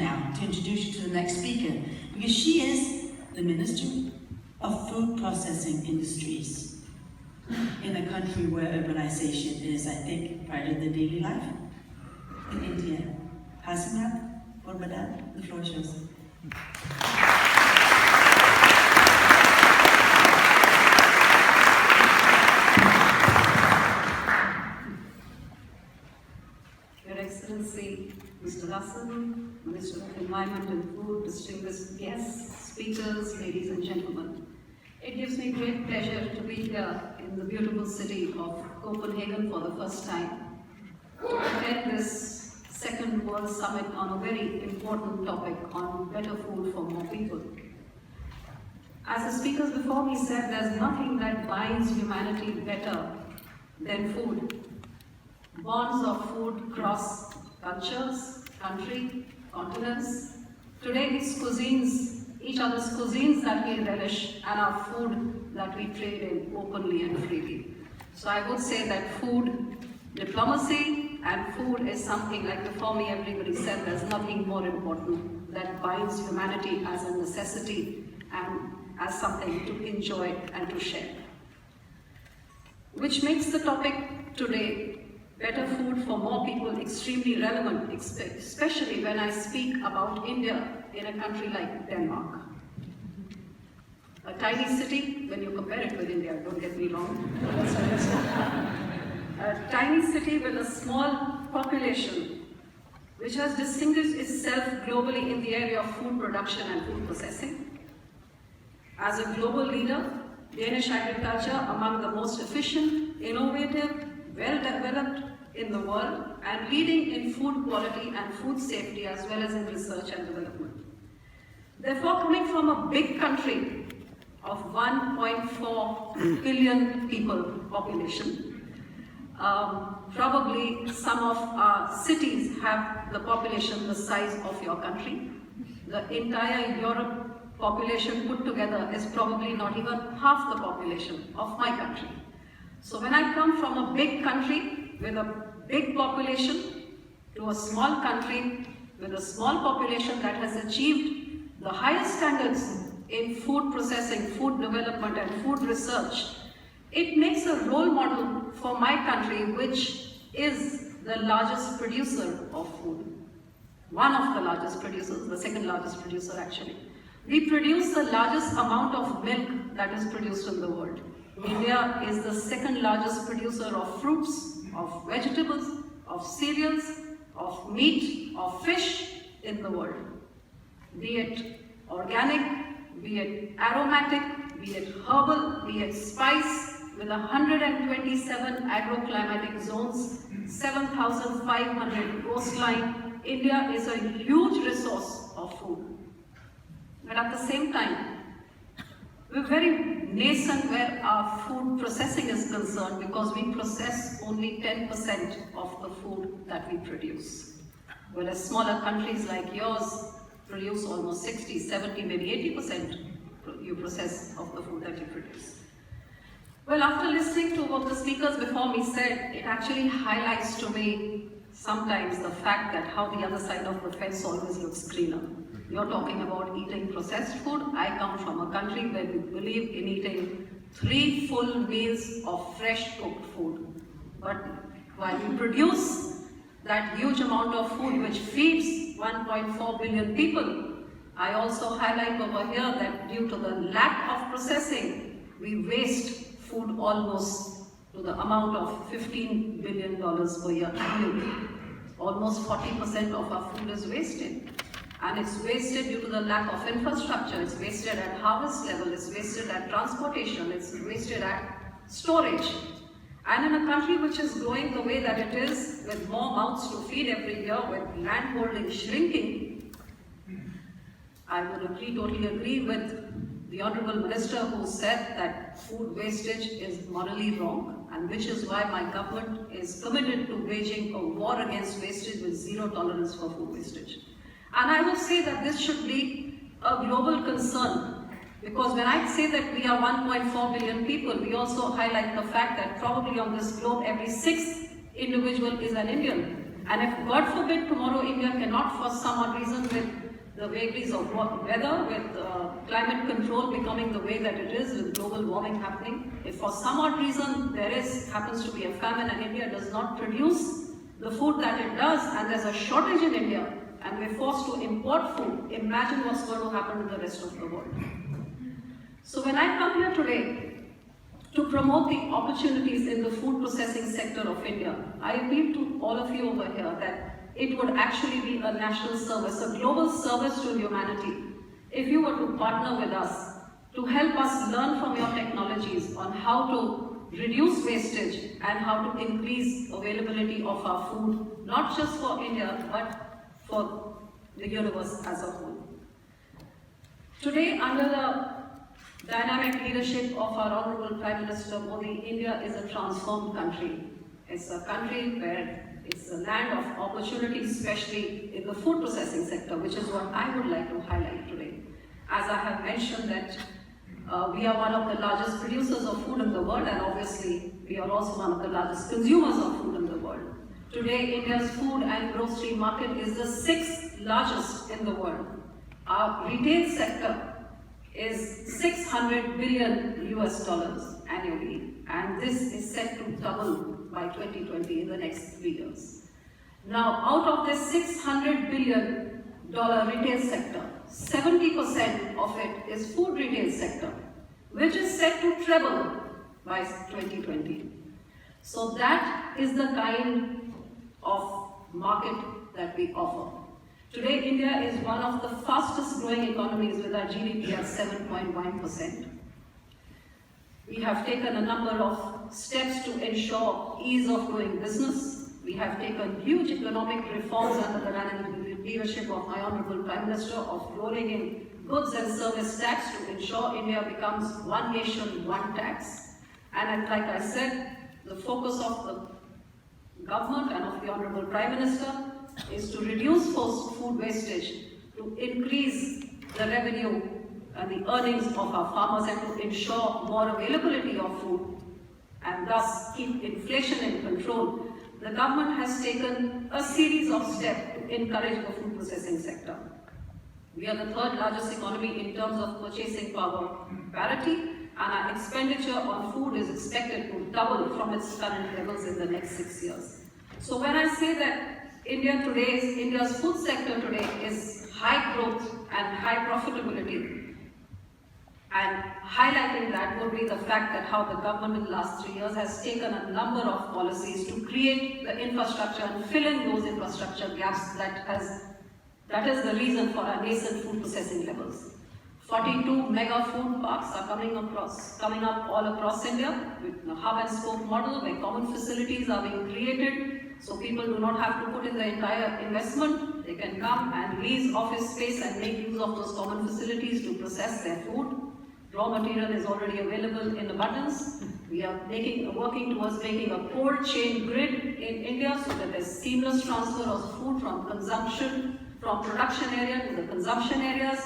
now to introduce you to the next speaker, because she is the Minister of Food Processing Industries in a country where urbanization is, I think, part of the daily life in India. Harsimrat or Badal, the floor is yours. Your Excellency, Mr. Hassan, Minister of Environment and Food, distinguished guests, speakers, ladies and gentlemen. It gives me great pleasure to be here in the beautiful city of Copenhagen for the first time to attend this second World Summit on a very important topic on better food for more people. As the speakers before me said, there's nothing that binds humanity better than food. Bonds of food cross cultures, country, continents. Today it's cuisines, each other's cuisines that we relish and our food that we trade in openly and freely. So I would say that food diplomacy and food is something, like before me everybody said, there's nothing more important that binds humanity as a necessity and as something to enjoy and to share. Which makes the topic today, better food for more people, extremely relevant, especially when I speak about India in a country like Denmark. A tiny city, when you compare it with India, don't get me wrong. A tiny city with a small population, which has distinguished itself globally in the area of food production and food processing. As a global leader, Danish agriculture among the most efficient, innovative, well-developed in the world, and leading in food quality and food safety as well as in research and development. Therefore, coming from a big country of 1.4 billion people population, probably some of our cities have the population the size of your country. The entire Europe population put together is probably not even half the population of my country. So when I come from a big country with a big population to a small country with a small population that has achieved the highest standards in food processing, food development and food research, it makes a role model for my country, which is the largest producer of food. One of the largest producers, the second largest producer actually. We produce the largest amount of milk that is produced in the world. India is the second largest producer of fruits, of vegetables, of cereals, of meat, of fish in the world. Be it organic, be it aromatic, be it herbal, be it spice, with 127 agroclimatic zones, 7,500 coastline, India is a huge resource of food. But at the same time, we're very nascent where our food processing is concerned because we process only 10% of the food that we produce. Whereas smaller countries like yours produce almost 60, 70, maybe 80% you process of the food that you produce. Well, after listening to what the speakers before me said, it actually highlights to me sometimes the fact that how the other side of the fence always looks greener. You're talking about eating processed food. I come from a country where we believe in eating 3 full meals of fresh cooked food. But while we produce that huge amount of food which feeds 1.4 billion people, I also highlight over here that due to the lack of processing, we waste food almost to the amount of $15 billion per year annually. Almost 40% of our food is wasted. And it's wasted due to the lack of infrastructure, it's wasted at harvest level, it's wasted at transportation, it's wasted at storage. And in a country which is growing the way that it is, with more mouths to feed every year, with land holding shrinking, I would totally agree with the Honorable Minister who said that food wastage is morally wrong, and which is why my government is committed to waging a war against wastage with zero tolerance for food wastage. And I would say that this should be a global concern, because when I say that we are 1.4 billion people, we also highlight the fact that probably on this globe every 6th individual is an Indian. And if, God forbid, tomorrow India cannot, for some odd reason, with the vagaries of weather, with climate control becoming the way that it is, with global warming happening, if for some odd reason there happens to be a famine and India does not produce the food that it does, and there's a shortage in India, and we're forced to import food, imagine what's going to happen in the rest of the world. So when I come here today to promote the opportunities in the food processing sector of India, I appeal to all of you over here that it would actually be a national service, a global service to humanity, if you were to partner with us to help us learn from your technologies on how to reduce wastage and how to increase availability of our food, not just for India, but for the universe as a whole. Today, under the dynamic leadership of our Honorable Prime Minister Modi, India is a transformed country. It's a country where it's a land of opportunity, especially in the food processing sector, which is what I would like to highlight today. As I have mentioned that we are one of the largest producers of food in the world, and obviously we are also one of the largest consumers of food in the world. Today, India's food and grocery market is the 6th largest in the world. Our retail sector is $600 billion annually, and this is set to double by 2020 in the next 3 years. Now, out of this $600 billion retail sector, 70% of it is food retail sector, which is set to treble by 2020. So that is the kind of market that we offer. Today, India is one of the fastest growing economies with our GDP at 7.1%. We have taken a number of steps to ensure ease of doing business. We have taken huge economic reforms under the dynamic leadership of my Honorable Prime Minister of rolling in goods and service tax to ensure India becomes one nation, one tax. And like I said, the focus of the government and of the Honorable Prime Minister is to reduce food wastage, to increase the revenue and the earnings of our farmers, and to ensure more availability of food and thus keep inflation in control. The government has taken a series of steps to encourage the food processing sector. We are the 3rd largest economy in terms of purchasing power parity, and our expenditure on food is expected to double from its current levels in the next 6 years. So when I say that India's food sector today is high growth and high profitability, and highlighting that would be the fact that how the government in the last 3 years has taken a number of policies to create the infrastructure and fill in those infrastructure gaps that is the reason for our nascent food processing levels. 42 mega food parks are coming up all across India with a hub and spoke model where common facilities are being created, so people do not have to put in the entire investment. They can come and lease office space and make use of those common facilities to process their food. Raw material is already available in abundance. We are working towards making a cold chain grid in India so that there's seamless transfer of food from production area to the consumption areas.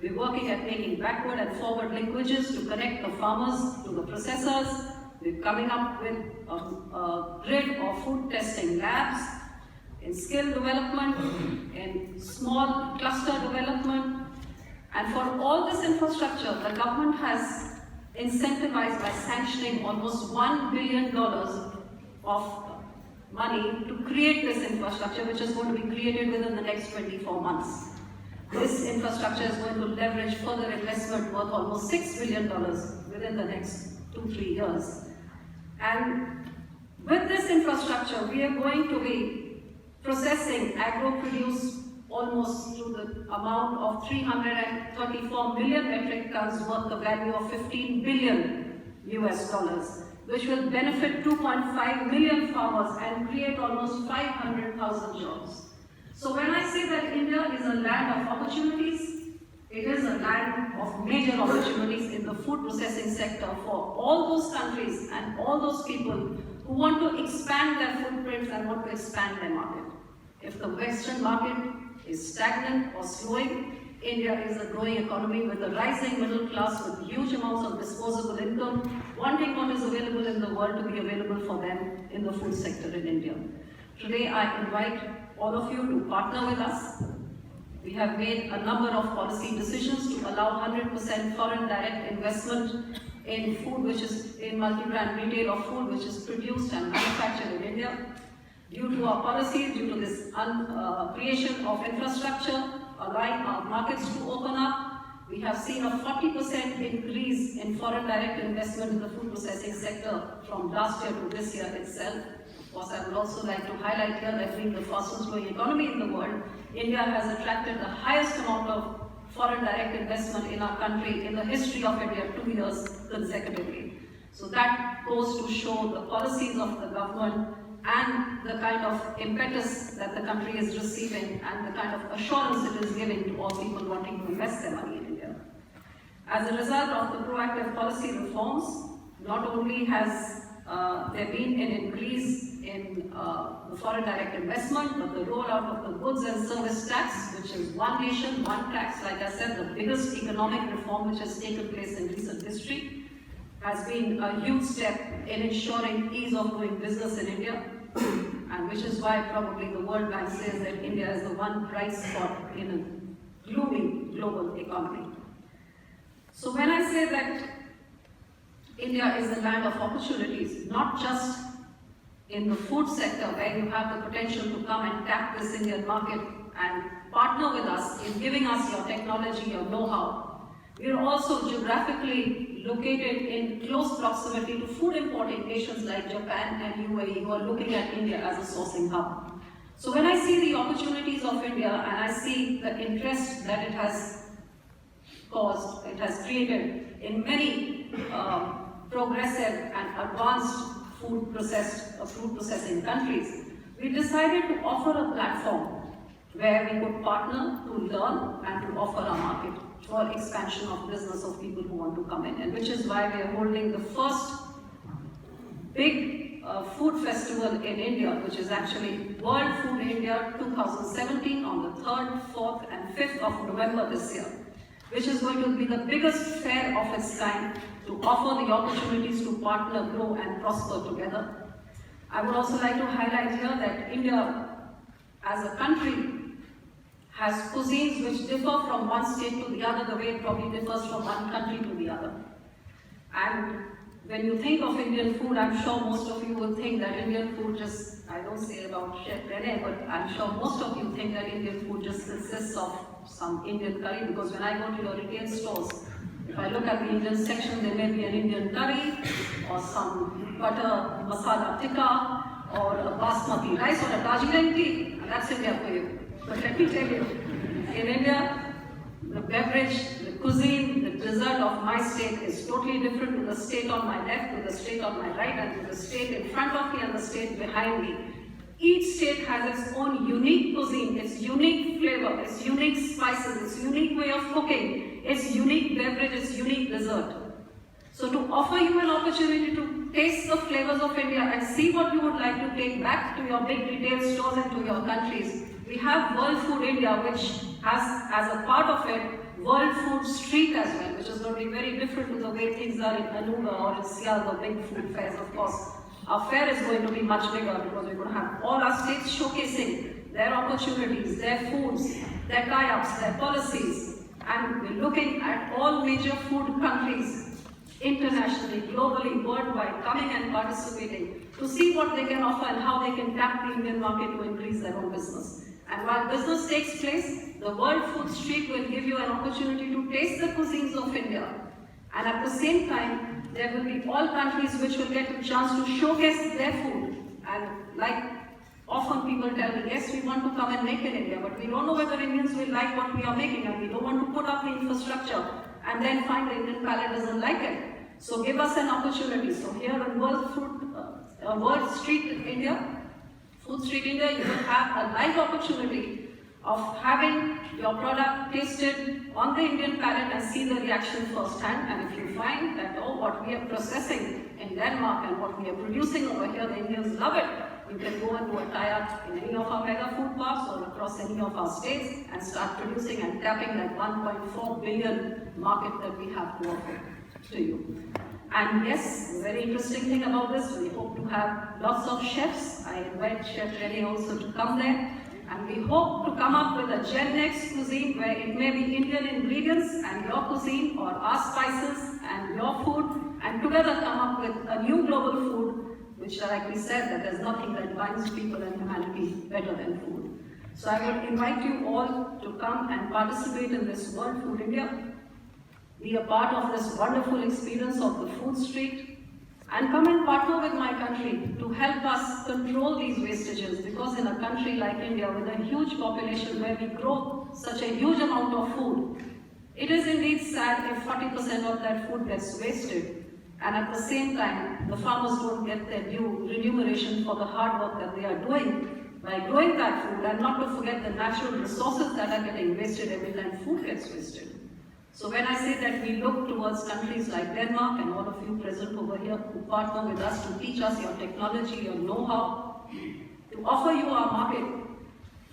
We're working at making backward and forward linkages to connect the farmers to the processors. We're coming up with a grid of food testing labs, in skill development, in small cluster development. And for all this infrastructure, the government has incentivized by sanctioning almost $1 billion of money to create this infrastructure, which is going to be created within the next 24 months. This infrastructure is going to leverage further investment worth almost $6 billion within the next 2-3 years. And with this infrastructure, we are going to be processing agro-produce almost to the amount of 334 million metric tons worth the value of $15 billion, which will benefit 2.5 million farmers and create almost 500,000 jobs. So when I say that India is a land of opportunities, it is a land of major opportunities in the food processing sector for all those countries and all those people who want to expand their footprints and want to expand their market. If the Western market is stagnant or slowing, India is a growing economy with a rising middle class with huge amounts of disposable income, wanting what is available in the world to be available for them in the food sector in India. Today I invite all of you to partner with us. We have made a number of policy decisions to allow 100% foreign direct investment in food, which is in multi-brand retail of food, which is produced and manufactured in India. Due to our policies, due to this creation of infrastructure, allowing our markets to open up, we have seen a 40% increase in foreign direct investment in the food processing sector from last year to this year itself. Of course, I would also like to highlight here that being the fastest growing economy in the world, India has attracted the highest amount of foreign direct investment in our country in the history of India 2 years consecutively. So that goes to show the policies of the government and the kind of impetus that the country is receiving and the kind of assurance it is giving to all people wanting to invest their money in India. As a result of the proactive policy reforms, not only has there been an increase in the foreign direct investment, but the rollout of the goods and service tax, which is one nation, one tax, like I said, the biggest economic reform which has taken place in recent history, has been a huge step in ensuring ease of doing business in India, and which is why probably the World Bank says that India is the one bright spot in a gloomy global economy. So when I say that India is a land of opportunities, not just in the food sector where you have the potential to come and tap this Indian market and partner with us in giving us your technology, your know-how. We are also geographically located in close proximity to food importing nations like Japan and UAE who are looking at India as a sourcing hub. So when I see the opportunities of India and I see the interest that it has caused, it has created in many progressive and advanced food processing countries, we decided to offer a platform where we could partner to learn and to offer our market for expansion of business of people who want to come in, and which is why we are holding the first big food festival in India, which is actually World Food India 2017 on the 3rd, 4th and 5th of November this year, which is going to be the biggest fair of its kind to offer the opportunities to partner, grow and prosper together. I would also like to highlight here that India as a country has cuisines which differ from one state to the other the way it probably differs from one country to the other. And when you think of Indian food, I'm sure most of you will think that Indian food just, I don't say about Chef Rene, but I'm sure most of you think that Indian food just consists of some Indian curry, because when I go to your retail stores, if I look at the Indian section, there may be an Indian curry or some butter masala tikka or a basmati rice or a Darjeeling tea, and that's India for you. But let me tell you, in India, the beverage, the cuisine, the dessert of my state is totally different to the state on my left, to the state on my right, and to the state in front of me and the state behind me. Each state has its own unique cuisine, its unique flavor, its unique spices, its unique way of cooking, its unique beverage, its unique dessert. So to offer you an opportunity to taste the flavors of India and see what you would like to take back to your big retail stores and to your countries, we have World Food India, which has as a part of it World Food Street as well, which is going to be very different to the way things are in Anuga or in Sial, the big food fairs, of course. Our fair is going to be much bigger because we're going to have all our states showcasing their opportunities, their foods, their tie-ups, their policies, and we're looking at all major food countries internationally, globally, worldwide, coming and participating to see what they can offer and how they can tap the Indian market to increase their own business. And while business takes place, the World Food Street will give you an opportunity to taste the cuisines of India. And at the same time, there will be all countries which will get a chance to showcase their food. And like often people tell me, yes, we want to come and make in India, but we don't know whether Indians will like what we are making, and we don't want to put up the infrastructure and then find the Indian palate doesn't like it. So give us an opportunity. So here in World Street India, Food Street India, you will have a live opportunity of having your product tasted on the Indian palate and see the reaction firsthand. And if you find that, oh, what we are processing in Denmark and what we are producing over here, the Indians love it, you can go and do a tie-up in any of our mega food parks or across any of our states and start producing and tapping that 1.4 billion market that we have to offer to you. And yes, the very interesting thing about this, we hope to have lots of chefs. I invite Chef Reddy also to come there. And we hope to come up with a Gen X cuisine where it may be Indian ingredients and your cuisine, or our spices and your food, and together come up with a new global food, which, like we said, that there's nothing that binds people and humanity better than food. So I would invite you all to come and participate in this World Food India, be a part of this wonderful experience of the food street, and come and partner with my country to help us control these wastages, because in a country like India with a huge population where we grow such a huge amount of food, it is indeed sad if 40% of that food gets wasted, and at the same time the farmers don't get their due remuneration for the hard work that they are doing by growing that food, and not to forget the natural resources that are getting wasted every time food gets wasted. So when I say that we look towards countries like Denmark, and all of you present over here who partner with us to teach us your technology, your know-how, to offer you our market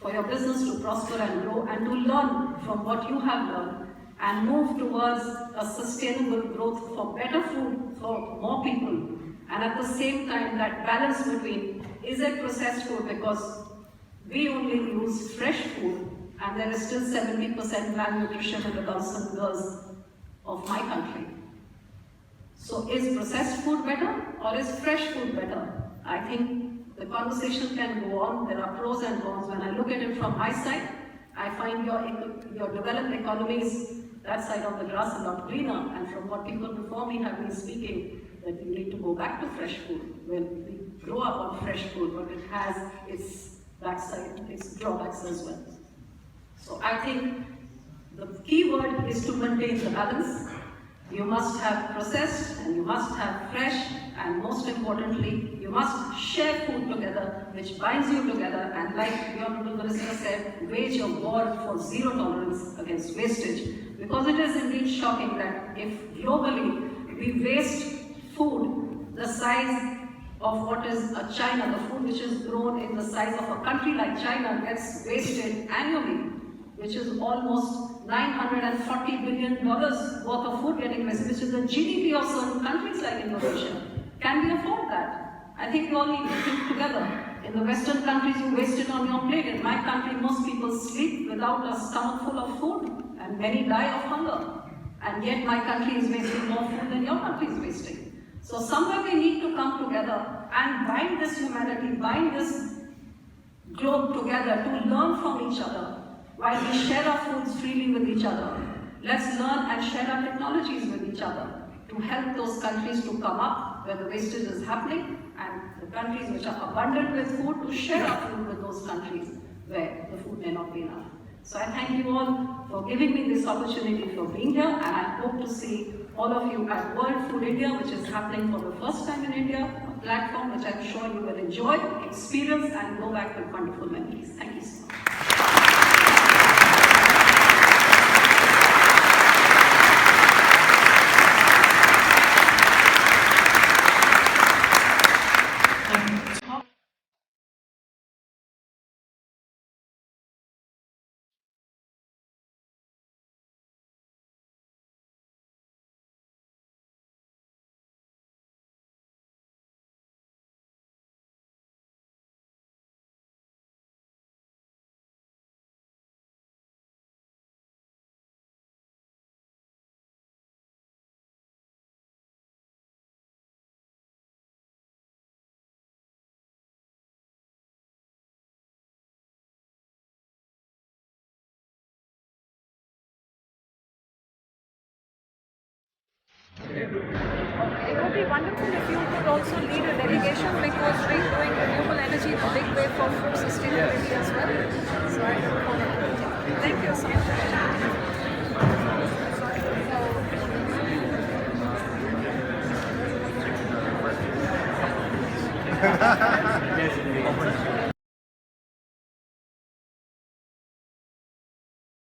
for your business to prosper and grow, and to learn from what you have learned and move towards a sustainable growth for better food for more people. And at the same time, that balance between, is it processed food, because we only use fresh food, and there is still 70% malnutrition in the girls and girls of my country. So is processed food better, or is fresh food better? I think the conversation can go on. There are pros and cons. When I look at it from my side, I find your developed economies, that side of the grass, a lot greener. And from what people before me have been speaking, that you need to go back to fresh food. When we grow up on fresh food, but it has its backside, its drawbacks as well. So I think the key word is to maintain the balance. You must have processed, and you must have fresh, and most importantly, you must share food together, which binds you together, and like the Honorable Minister said, wage a war for zero tolerance against wastage. Because it is indeed shocking that if globally we waste food the size of what is a China, the food which is grown in the size of a country like China gets wasted annually, which is almost $940 billion worth of food getting wasted, which is the GDP of certain countries like Indonesia. Can we afford that? I think we all need to think together. In the Western countries, you waste it on your plate. In my country, most people sleep without a stomach full of food, and many die of hunger. And yet my country is wasting more food than your country is wasting. So somewhere we need to come together and bind this humanity, bind this globe together to learn from each other. While we share our foods freely with each other, let's learn and share our technologies with each other to help those countries to come up where the wastage is happening, and the countries which are abundant with food to share our food with those countries where the food may not be enough. So I thank you all for giving me this opportunity for being here, and I hope to see all of you at World Food India, which is happening for the first time in India, a platform which I'm sure you will enjoy, experience, and go back with wonderful memories. Thank you so much. It would be wonderful if you could also lead a delegation, because we're doing renewable energy in a big way for food sustainability as well. So I look forward to it. Thank you so much.